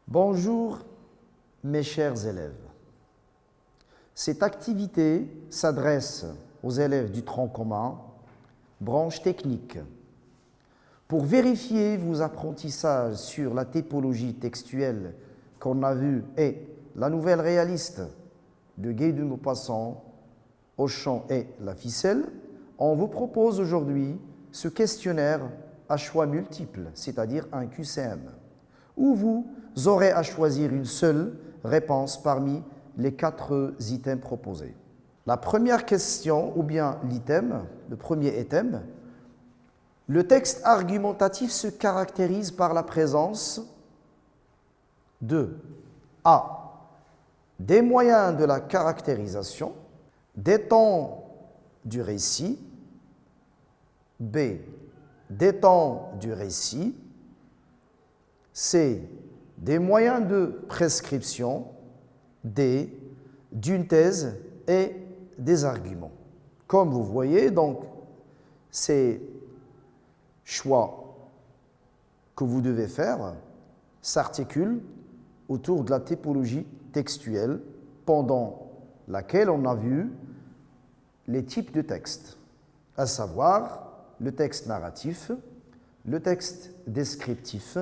Bonjour mes chers élèves. Cette activité s'adresse aux élèves du tronc commun, branche technique. Pour vérifier vos apprentissages sur la typologie textuelle qu'on a vue et la nouvelle réaliste de Guy de Maupassant, Auchan et La Ficelle, on vous propose aujourd'hui ce questionnaire à choix multiples, c'est-à-dire un QCM, où vous aurez à choisir une seule réponse parmi les 4 items proposés. La première question, ou bien l'item, le premier item, le texte argumentatif se caractérise par la présence de A. Des moyens de la caractérisation, des temps du récit, B. Des temps du récit, C. Des moyens de prescription, D. D'une thèse et des arguments. Comme vous voyez, donc, ces choix que vous devez faire s'articulent autour de la typologie textuelle pendant laquelle on a vu les types de textes, à savoir le texte narratif, le texte descriptif,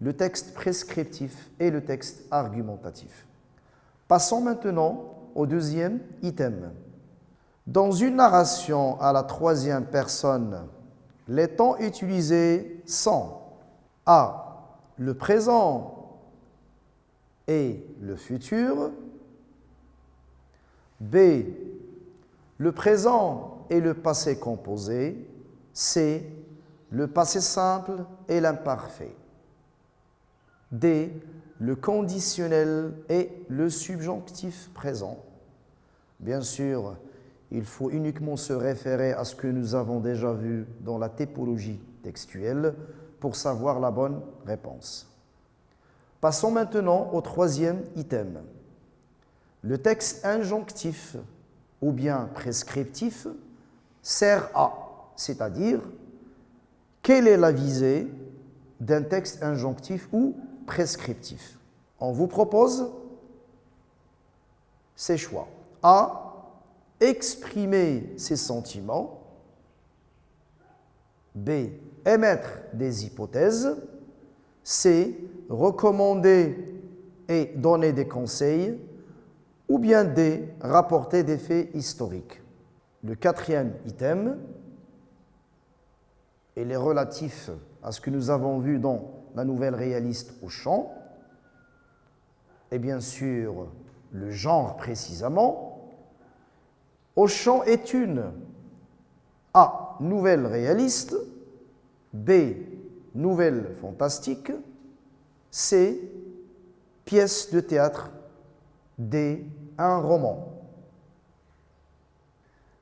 le texte prescriptif et le texte argumentatif. Passons maintenant au deuxième item. Dans une narration à la troisième personne, les temps utilisés sont A. Le présent et le futur, B. Le présent et le passé composé, C. Le passé simple et l'imparfait, D. Le conditionnel et le subjonctif présent. Bien sûr, il faut uniquement se référer à ce que nous avons déjà vu dans la typologie textuelle pour savoir la bonne réponse. Passons maintenant au troisième item. Le texte injonctif ou bien prescriptif sert à, c'est-à-dire, quelle est la visée d'un texte injonctif ou prescriptif? On vous propose ces choix. A. Exprimer ses sentiments. B. Émettre des hypothèses. C. Recommander et donner des conseils. Ou bien D. Rapporter des faits historiques. Le quatrième item, il est relatif à ce que nous avons vu dans la nouvelle réaliste Auchan, et bien sûr le genre précisément. Auchan est une A. Nouvelle réaliste, B. Nouvelle fantastique, C. Pièce de théâtre, D. Un roman.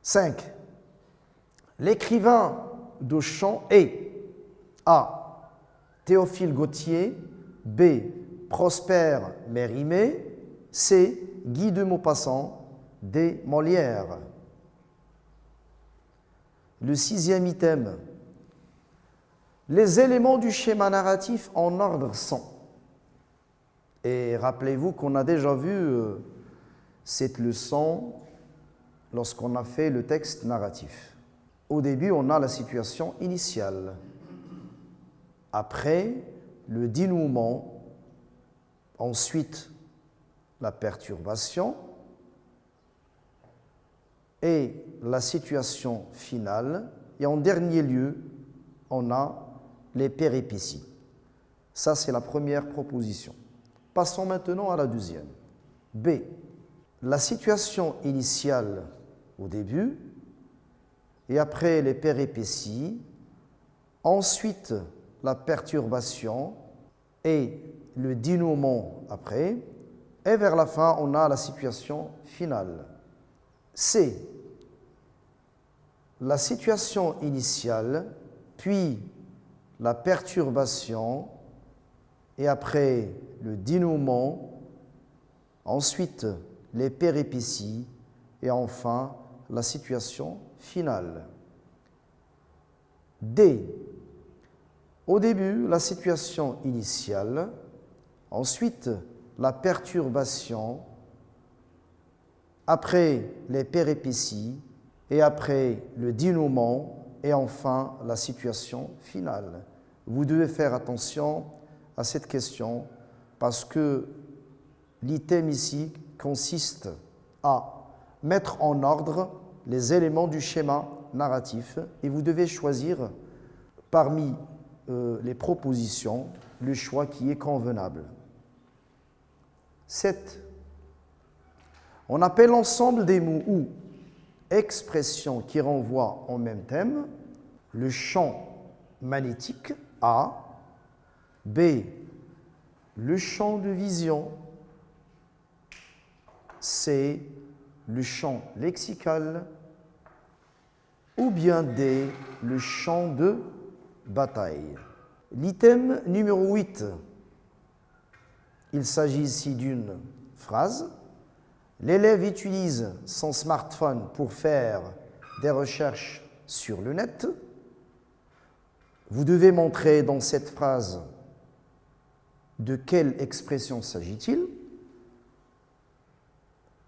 5. L'écrivain d'Auchan est A. Théophile Gautier, B. Prosper Mérimée, C. Guy de Maupassant, D. Molière. Le sixième item. Les éléments du schéma narratif en ordre sont. Et rappelez-vous qu'on a déjà vu cette leçon lorsqu'on a fait le texte narratif. Au début, on a la situation initiale. Après, le dénouement. Ensuite, la perturbation. Et la situation finale. Et en dernier lieu, on a les péripéties. Ça, c'est la première proposition. Passons maintenant à la deuxième. B. La situation initiale au début, et après les péripéties, ensuite la perturbation et le dénouement après, et vers la fin, on a la situation finale. C. La situation initiale, puis la perturbation, et après le dénouement, ensuite les péripéties, et enfin la situation finale. D. Au début, la situation initiale, Ensuite, la perturbation, après les péripéties, et après le dénouement, et enfin la situation finale. Vous devez faire attention à cette question parce que l'item ici consiste à mettre en ordre les éléments du schéma narratif et vous devez choisir parmi les propositions le choix qui est convenable. 7. On appelle l'ensemble des mots ou expressions qui renvoient au même thème le champ magnétique A, B, le champ de vision, C, le champ lexical, ou bien D, le champ de bataille. L'item numéro 8, il s'agit ici d'une phrase. L'élève utilise son smartphone pour faire des recherches sur le net. Vous devez montrer dans cette phrase de quelle expression s'agit-il.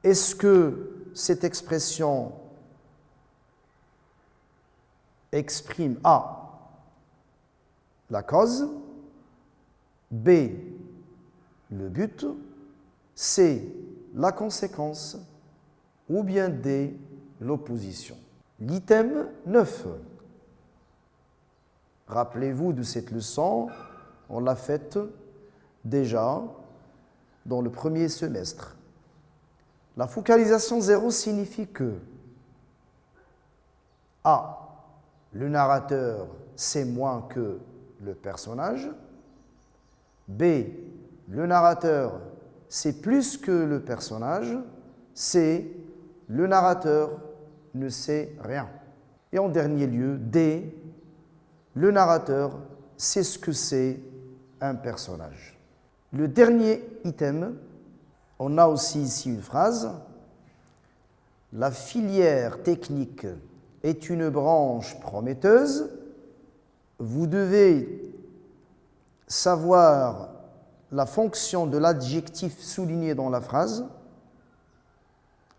Est-ce que cette expression exprime A, la cause, B, le but, C, la conséquence, ou bien D, l'opposition. L'item 9. Rappelez-vous de cette leçon, on l'a faite déjà dans le premier semestre. La focalisation 0 signifie que A, le narrateur sait moins que le personnage, B, le narrateur sait plus que le personnage, C, le narrateur ne sait rien. Et en dernier lieu, D, le narrateur sait ce que c'est un personnage. Le dernier item, on a aussi ici une phrase. La filière technique est une branche prometteuse. Vous devez savoir la fonction de l'adjectif souligné dans la phrase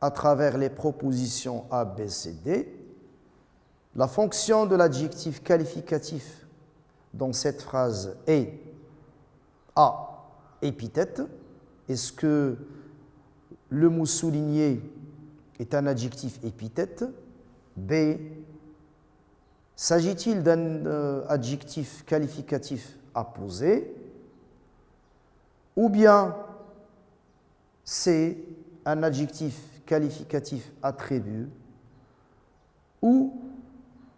à travers les propositions A, B, C, D. La fonction de l'adjectif qualificatif dans cette phrase est A, épithète. Est-ce que le mot souligné est un adjectif épithète? B, s'agit-il d'un adjectif qualificatif apposé? Ou bien C, un adjectif qualificatif attribut? Ou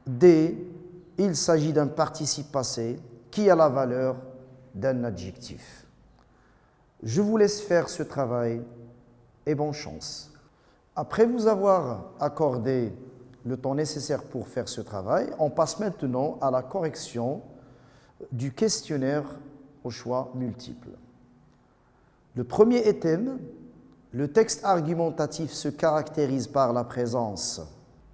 D, il s'agit d'un participe passé qui a la valeur d'un adjectif. Je vous laisse faire ce travail et bonne chance. Après vous avoir accordé le temps nécessaire pour faire ce travail, on passe maintenant à la correction du questionnaire au choix multiple. Le premier item, le texte argumentatif se caractérise par la présence.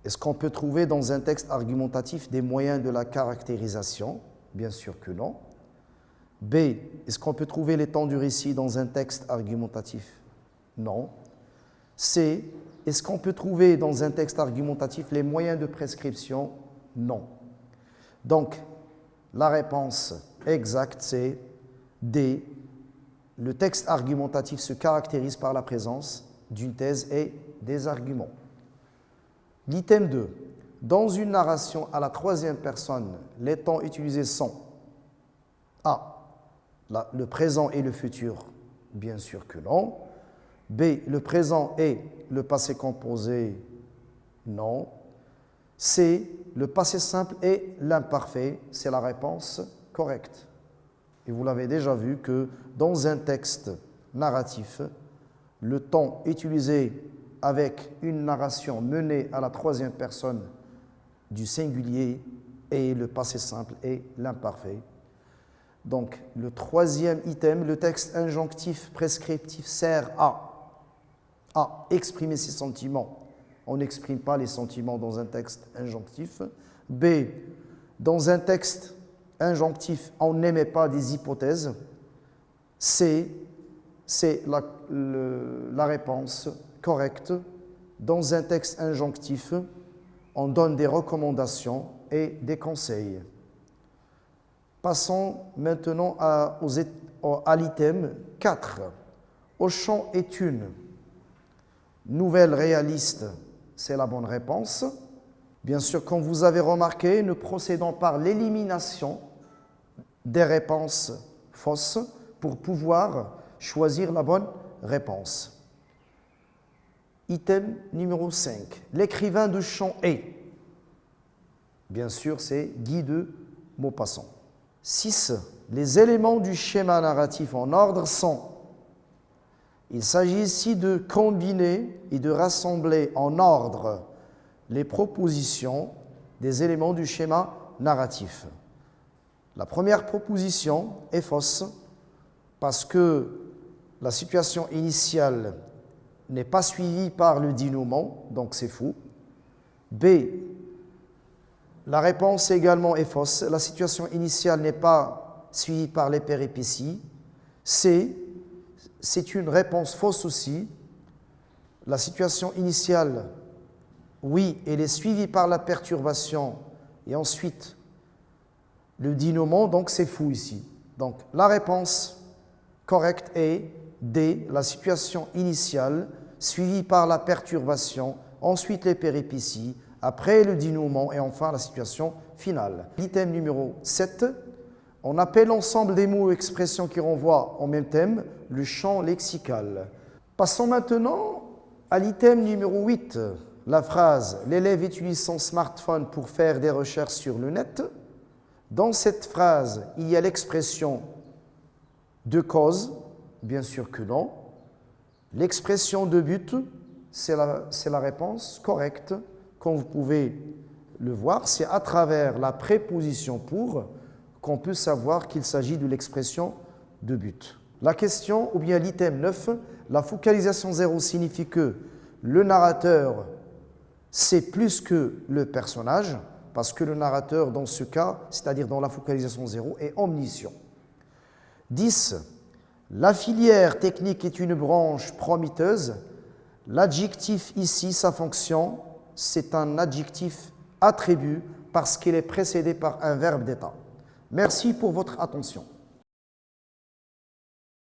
Est-ce qu'on peut trouver dans un texte argumentatif des moyens de la caractérisation? Bien sûr que non. B, est-ce qu'on peut trouver les temps du récit dans un texte argumentatif? Non. C, est-ce qu'on peut trouver dans un texte argumentatif les moyens de prescription? Non. Donc, la réponse exacte, c'est D. Le texte argumentatif se caractérise par la présence d'une thèse et des arguments. L'item 2. Dans une narration à la troisième personne, les temps utilisés sont A. Le présent et le futur, bien sûr que non. B. Le présent et le passé composé, non. C. Le passé simple et l'imparfait, c'est la réponse correcte. Et vous l'avez déjà vu que dans un texte narratif, le temps utilisé avec une narration menée à la troisième personne du singulier est le passé simple et l'imparfait. Donc, le troisième item, le texte injonctif prescriptif sert à exprimer ses sentiments. On n'exprime pas les sentiments dans un texte injonctif. B, dans un texte injonctif, on n'émet pas des hypothèses. C, c'est la réponse correcte. Dans un texte injonctif, on donne des recommandations et des conseils. Passons maintenant à l'item 4. Auchan est une nouvelle réaliste, c'est la bonne réponse. Bien sûr, comme vous avez remarqué, nous procédons par l'élimination des réponses fausses pour pouvoir choisir la bonne réponse. Item numéro 5. L'écrivain de chant est. Bien sûr, c'est Guy de Maupassant. 6. Les éléments du schéma narratif en ordre sont. Il s'agit ici de combiner et de rassembler en ordre les propositions des éléments du schéma narratif. La première proposition est fausse parce que la situation initiale n'est pas suivie par le dénouement, donc c'est faux. B, la réponse également est fausse. La situation initiale n'est pas suivie par les péripéties. C, c'est une réponse fausse aussi. La situation initiale, oui, elle est suivie par la perturbation et ensuite le dénouement, donc c'est faux ici. Donc la réponse correcte est D, la situation initiale suivie par la perturbation, ensuite les péripéties, après le dénouement et enfin la situation finale. L'item numéro 7, on appelle l'ensemble des mots ou expressions qui renvoient au même thème le champ lexical. Passons maintenant à l'item numéro 8, la phrase « L'élève utilise son smartphone pour faire des recherches sur le net ». Dans cette phrase, il y a l'expression de cause, bien sûr que non. L'expression de but, c'est la réponse correcte. Comme vous pouvez le voir, c'est à travers la préposition pour qu'on peut savoir qu'il s'agit de l'expression de but. La question, ou bien l'item 9, la focalisation 0 signifie que le narrateur sait plus que le personnage, parce que le narrateur, dans ce cas, c'est-à-dire dans la focalisation 0, est omniscient. 10. La filière technique est une branche prometteuse. L'adjectif ici, sa fonction, c'est un adjectif attribut parce qu'il est précédé par un verbe d'état. Merci pour votre attention.